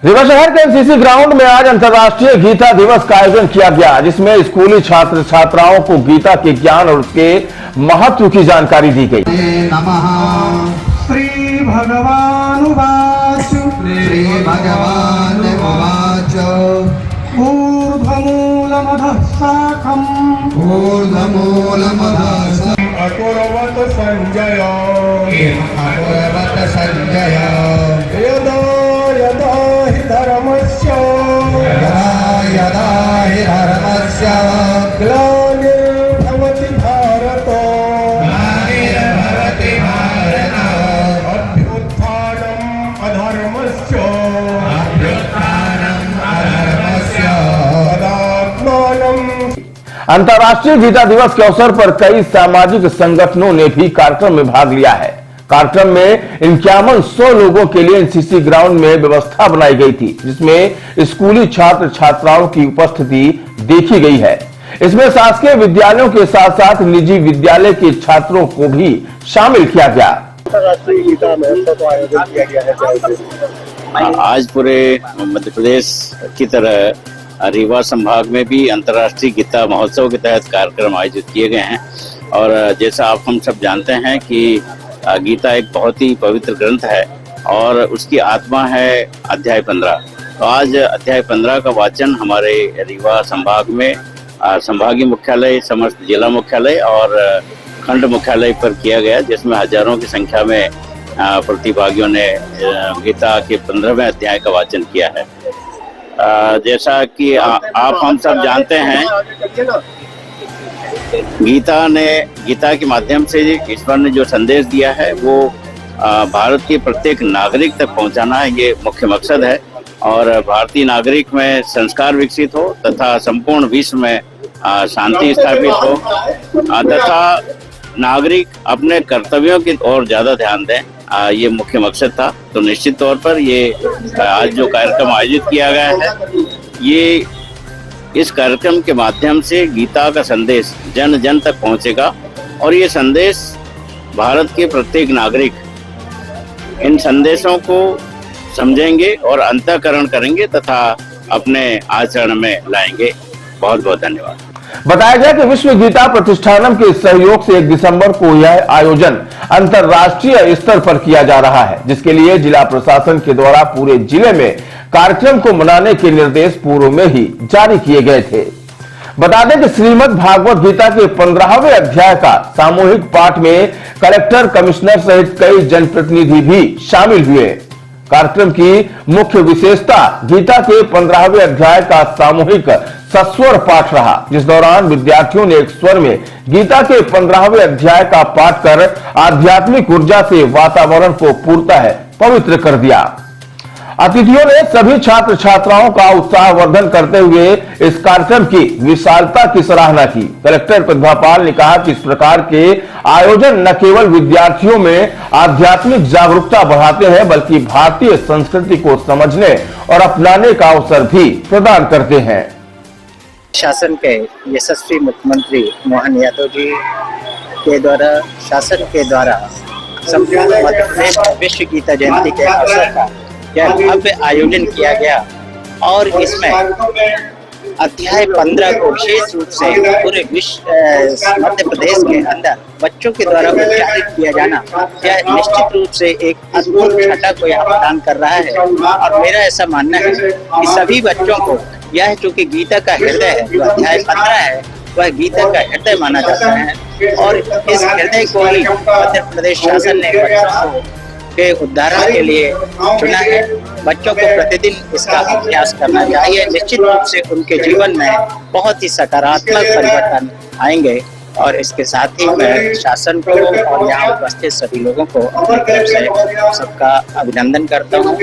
रीवा शहर के NCC ground में आज अंतर्राष्ट्रीय गीता दिवस का आयोजन किया गया, जिसमें स्कूली छात्र छात्राओं को गीता के ज्ञान और उसके महत्व की जानकारी दी गई। श्री भगवान अकुर्वत संजय यदा हि धर्मस्य ग्लानिर्भवति भारत अभ्युत्थानम् अधर्मस्य तदात्मानम्। अंतर्राष्ट्रीय गीता दिवस के अवसर पर कई सामाजिक संगठनों ने भी कार्यक्रम में भाग लिया है। कार्यक्रम में 5100 लोगों के लिए एनसीसी ग्राउंड में व्यवस्था बनाई गई थी, जिसमें स्कूली छात्र छात्राओं की उपस्थिति देखी गई है। इसमें शासकीय विद्यालयों के साथ साथ निजी विद्यालय के छात्रों को भी शामिल किया गया। अंतर्राष्ट्रीय गीता महोत्सव का आयोजन किया गया है। आज पूरे मध्य प्रदेश की तरह रीवा संभाग में भी अंतर्राष्ट्रीय गीता महोत्सव के तहत कार्यक्रम आयोजित किए गए हैं। और जैसा आप हम सब जानते हैं कि गीता एक बहुत ही पवित्र ग्रंथ है और उसकी आत्मा है अध्याय 15। तो आज अध्याय 15 का वाचन हमारे रीवा संभाग में संभागीय मुख्यालय, समस्त जिला मुख्यालय और खंड मुख्यालय पर किया गया, जिसमें हजारों की संख्या में प्रतिभागियों ने गीता के 15वें अध्याय का वाचन किया है। जैसा कि आप हम सब जानते हैं, गीता के माध्यम से ईश्वर ने जो संदेश दिया है वो भारत के प्रत्येक नागरिक तक पहुंचाना है, ये मुख्य मकसद है। और भारतीय नागरिक में संस्कार विकसित हो तथा संपूर्ण विश्व में शांति स्थापित हो तथा नागरिक अपने कर्तव्यों की ओर ज्यादा ध्यान दें, ये मुख्य मकसद था। तो निश्चित तौर पर ये आज जो कार्यक्रम आयोजित किया गया है, ये इस कार्यक्रम के माध्यम से गीता का संदेश जन जन तक पहुंचेगा और ये संदेश भारत के प्रत्येक नागरिक इन संदेशों को समझेंगे और अंतःकरण करेंगे तथा अपने आचरण में लाएंगे। बहुत बहुत धन्यवाद। बताया गया कि विश्व गीता प्रतिष्ठानम के सहयोग से 1 दिसंबर को यह आयोजन अंतर्राष्ट्रीय स्तर पर किया जा रहा है, जिसके लिए जिला प्रशासन के द्वारा पूरे जिले में कार्यक्रम को मनाने के निर्देश पूर्व में ही जारी किए गए थे। बता दें कि श्रीमद् भागवत गीता के 15वें अध्याय का सामूहिक पाठ में कलेक्टर, कमिश्नर सहित कई जनप्रतिनिधि भी शामिल हुए। कार्यक्रम की मुख्य विशेषता गीता के 15वें अध्याय का सामूहिक सस्वर पाठ रहा, जिस दौरान विद्यार्थियों ने एक स्वर में गीता के 15वें अध्याय का पाठ कर आध्यात्मिक ऊर्जा से वातावरण को पूर्णतः पवित्र कर दिया। अतिथियों ने सभी छात्र छात्राओं का उत्साहवर्धन करते हुए इस कार्यक्रम की विशालता की सराहना की। कलेक्टर प्रतिभा पाल ने कहा कि इस प्रकार के आयोजन न केवल विद्यार्थियों में आध्यात्मिक जागरूकता बढ़ाते हैं, बल्कि भारतीय संस्कृति को समझने और अपनाने का अवसर भी प्रदान करते हैं। शासन के यशस्वी मुख्यमंत्री मोहन यादव जी के द्वारा शासन के द्वारा संपूर्ण मध्य प्रदेश विश्व गीता जयंती के अवसर का यह भव्य आयोजन किया गया और इसमें अध्याय 15 को विशेष रूप से पूरे विश्व मध्य प्रदेश के अंदर बच्चों के द्वारा उच्चारित किया जाना, यह निश्चित रूप से एक अद्भुत छटा को यहाँ प्रदान कर रहा है। और मेरा ऐसा मानना है कि सभी बच्चों को यह जो कि गीता का हृदय है, जो अध्याय 15 है, वह गीता का हृदय माना जाता है और इस हृदय को ही मध्य प्रदेश शासन ने बच्चों के उद्धारण के लिए चुना है। बच्चों को प्रतिदिन इसका अभ्यास करना चाहिए। निश्चित रूप से उनके जीवन में बहुत ही सकारात्मक परिवर्तन आएंगे और इसके साथ ही मैं शासन को और यहाँ उपस्थित सभी लोगों को अपनी तरफ से सबका अभिनंदन करता हूँ।